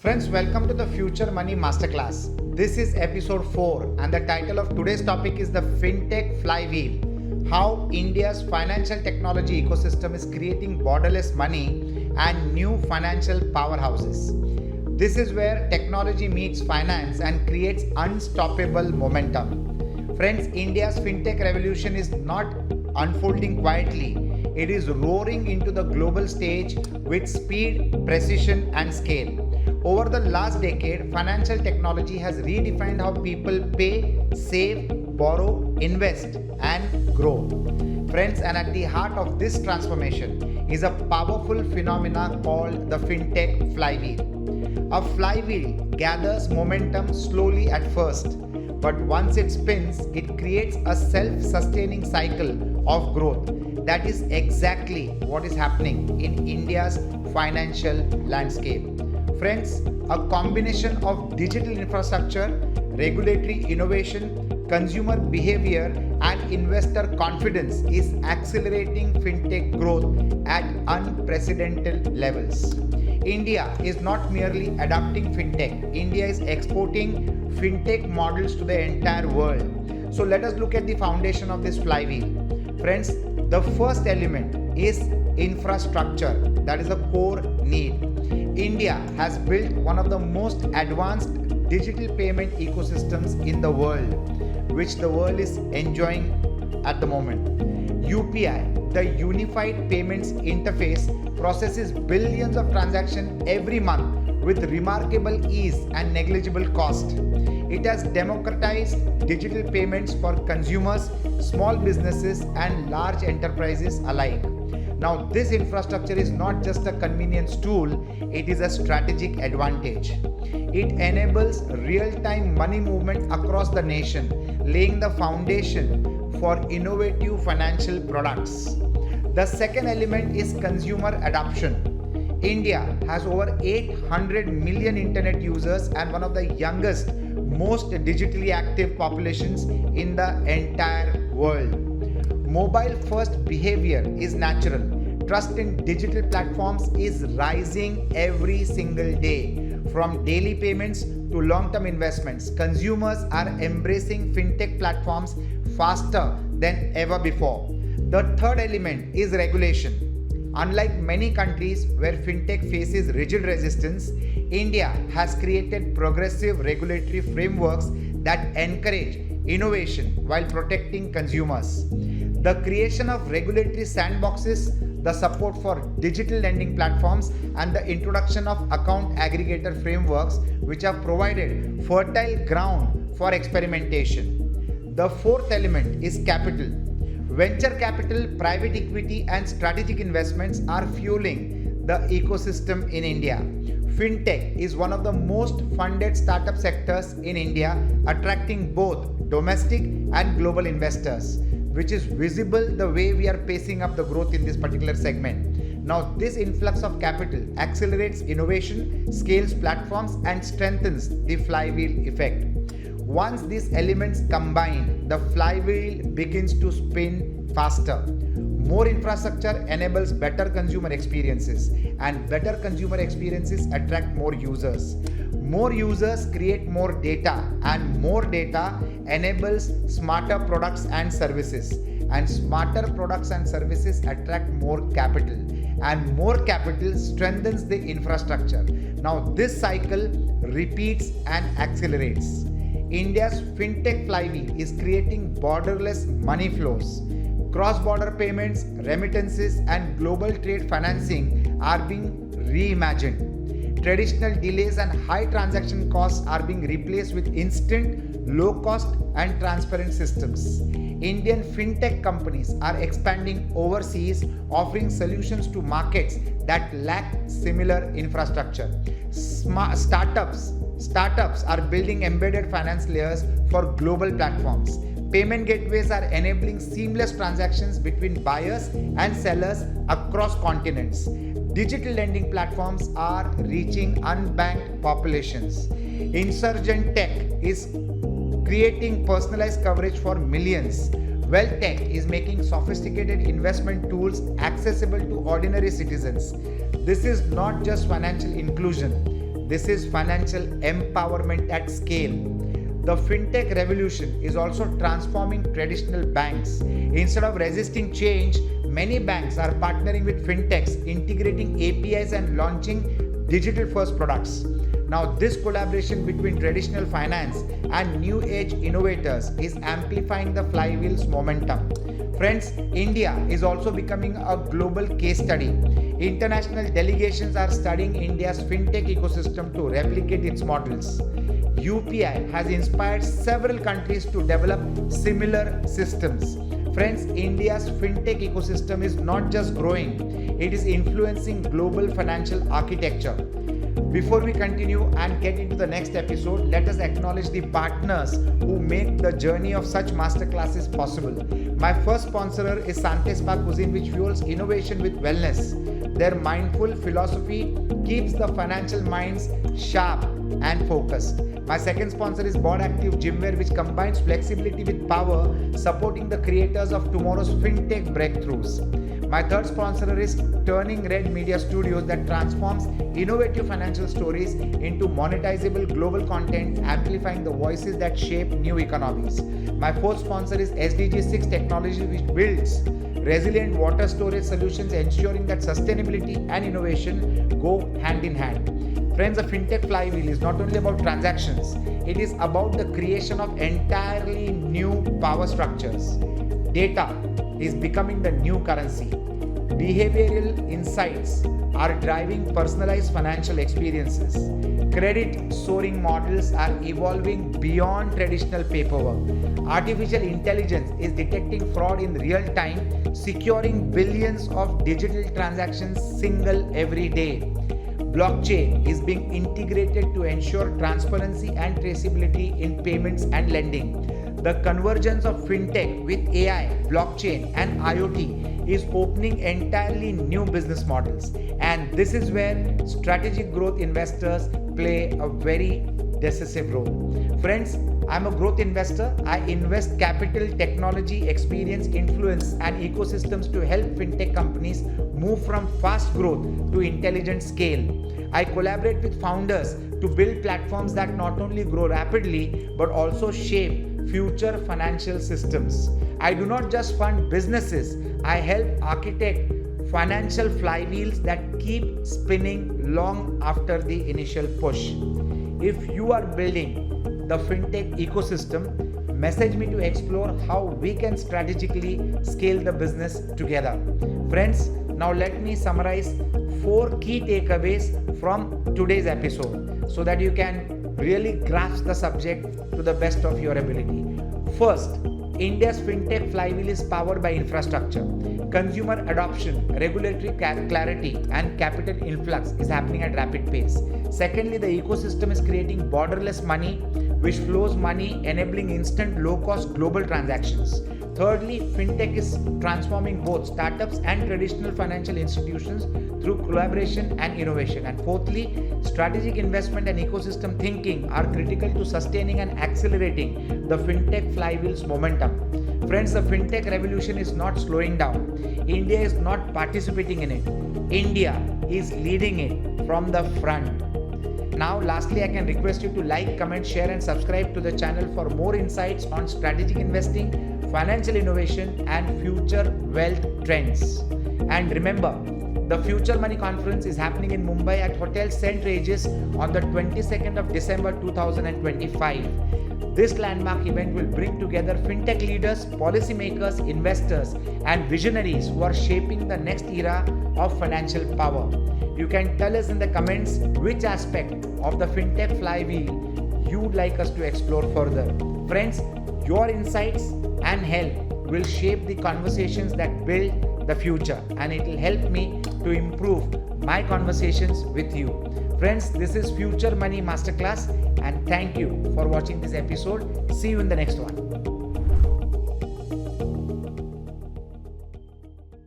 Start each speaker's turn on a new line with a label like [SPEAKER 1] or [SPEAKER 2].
[SPEAKER 1] Friends, welcome to the Future Money Masterclass. This is episode 4 and the title of today's topic is the Fintech Flywheel. How India's financial technology ecosystem is creating borderless money and new financial powerhouses. This is where technology meets finance and creates unstoppable momentum. Friends, India's fintech revolution is not unfolding quietly. It is roaring into the global stage with speed, precision, and scale. Over the last decade, financial technology has redefined how people pay, save, borrow, invest, and grow. Friends, and at the heart of this transformation is a powerful phenomenon called the Fintech Flywheel. A flywheel gathers momentum slowly at first, but once it spins, it creates a self-sustaining cycle of growth. That is exactly what is happening in India's financial landscape. Friends, a combination of digital infrastructure, regulatory innovation, consumer behavior, and investor confidence is accelerating fintech growth at unprecedented levels. India is not merely adopting fintech, India is exporting fintech models to the entire world. So let us look at the foundation of this flywheel. Friends, the first element is infrastructure, that is a core need. India has built one of the most advanced digital payment ecosystems in the world, which the world is enjoying at the moment. UPI, the Unified Payments Interface, processes billions of transactions every month with remarkable ease and negligible cost. It has democratized digital payments for consumers, small businesses, and large enterprises alike. Now, this infrastructure is not just a convenience tool, it is a strategic advantage. It enables real-time money movement across the nation, laying the foundation for innovative financial products. The second element is consumer adoption. India has over 800 million internet users and one of the youngest, most digitally active populations in the entire world. Mobile first behavior is natural. Trust in digital platforms is rising every single day. From daily payments to long-term investments, consumers are embracing fintech platforms faster than ever before. The third element is regulation. Unlike many countries where fintech faces rigid resistance, India has created progressive regulatory frameworks that encourage innovation while protecting consumers. The creation of regulatory sandboxes, the support for digital lending platforms, and the introduction of account aggregator frameworks which have provided fertile ground for experimentation. The fourth element is capital. Venture capital, private equity, and strategic investments are fueling the ecosystem in India. Fintech is one of the most funded startup sectors in India, attracting both domestic and global investors, which is visible the way we are pacing up the growth in this particular segment. Now, this influx of capital accelerates innovation, scales platforms, and strengthens the flywheel effect. Once these elements combine, the flywheel begins to spin faster. More infrastructure enables better consumer experiences, and better consumer experiences attract more users. More users create more data, and more data enables smarter products and services. And smarter products and services attract more capital, and more capital strengthens the infrastructure. Now, this cycle repeats and accelerates. India's fintech flywheel is creating borderless money flows. Cross-border payments, remittances, and global trade financing are being reimagined. Traditional delays and high transaction costs are being replaced with instant, low-cost, and transparent systems. Indian fintech companies are expanding overseas, offering solutions to markets that lack similar infrastructure. Startups are building embedded finance layers for global platforms. Payment gateways are enabling seamless transactions between buyers and sellers across continents. Digital lending platforms are reaching unbanked populations. Insurgent Tech is creating personalized coverage for millions. Wealth Tech is making sophisticated investment tools accessible to ordinary citizens. This is not just financial inclusion. This is financial empowerment at scale. The fintech revolution is also transforming traditional banks. Instead of resisting change, many banks are partnering with fintechs, integrating APIs and launching digital-first products. Now, this collaboration between traditional finance and new age innovators is amplifying the flywheel's momentum. Friends, India is also becoming a global case study. International delegations are studying India's fintech ecosystem to replicate its models. UPI has inspired several countries to develop similar systems. Friends, India's fintech ecosystem is not just growing, it is influencing global financial architecture. Before we continue and get into the next episode, let us acknowledge the partners who make the journey of such masterclasses possible. My first sponsor is Sante Spa Cuisine, which fuels innovation with wellness. Their mindful philosophy keeps the financial minds sharp and focused. My second sponsor is Bod Active Gymwear, which combines flexibility with power, supporting the creators of tomorrow's fintech breakthroughs. My third sponsor is Turning Red Media Studios, that transforms innovative financial stories into monetizable global content, amplifying the voices that shape new economies. My fourth sponsor is SDG 6 Technology, which builds resilient water storage solutions, ensuring that sustainability and innovation go hand in hand. Friends, the Fintech Flywheel is not only about transactions, it is about the creation of entirely new power structures. Data is becoming the new currency. Behavioral insights are driving personalized financial experiences. Credit scoring models are evolving beyond traditional paperwork. Artificial intelligence is detecting fraud in real time, securing billions of digital transactions every day. Blockchain is being integrated to ensure transparency and traceability in payments and lending. The convergence of fintech with AI, blockchain, and IoT is opening entirely new business models. And this is where strategic growth investors play a very decisive role. Friends, I'm a growth investor. I invest capital, technology, experience, influence, and ecosystems to help fintech companies move from fast growth to intelligent scale. I collaborate with founders to build platforms that not only grow rapidly but also shape future financial systems. I do not just fund businesses, I help architect financial flywheels that keep spinning long after the initial push. If you are building the fintech ecosystem, message me to explore how we can strategically scale the business together. Friends, now let me summarize 4 key takeaways from today's episode so that you can really grasp the subject to the best of your ability. First, India's fintech flywheel is powered by infrastructure. Consumer adoption, regulatory clarity, and capital influx is happening at rapid pace. Secondly, the ecosystem is creating borderless money, which flows money, enabling instant, low-cost global transactions. Thirdly, fintech is transforming both startups and traditional financial institutions through collaboration and innovation. And fourthly, strategic investment and ecosystem thinking are critical to sustaining and accelerating the fintech flywheel's momentum. Friends, the fintech revolution is not slowing down. India is not participating in it. India is leading it from the front. Now, lastly, I can request you to like, comment, share, and subscribe to the channel for more insights on strategic investing, financial innovation, and future wealth trends. And remember, the Future Money Conference is happening in Mumbai at Hotel St. Regis on the 22nd of December 2025. This landmark event will bring together fintech leaders, policymakers, investors, and visionaries who are shaping the next era of financial power. You can tell us in the comments which aspect of the fintech flywheel you'd like us to explore further. Friends, your insights and help will shape the conversations that build the future, and it will help me to improve my conversations with you. Friends, this is Future Money Masterclass, and thank you for watching this episode. See you in the next one.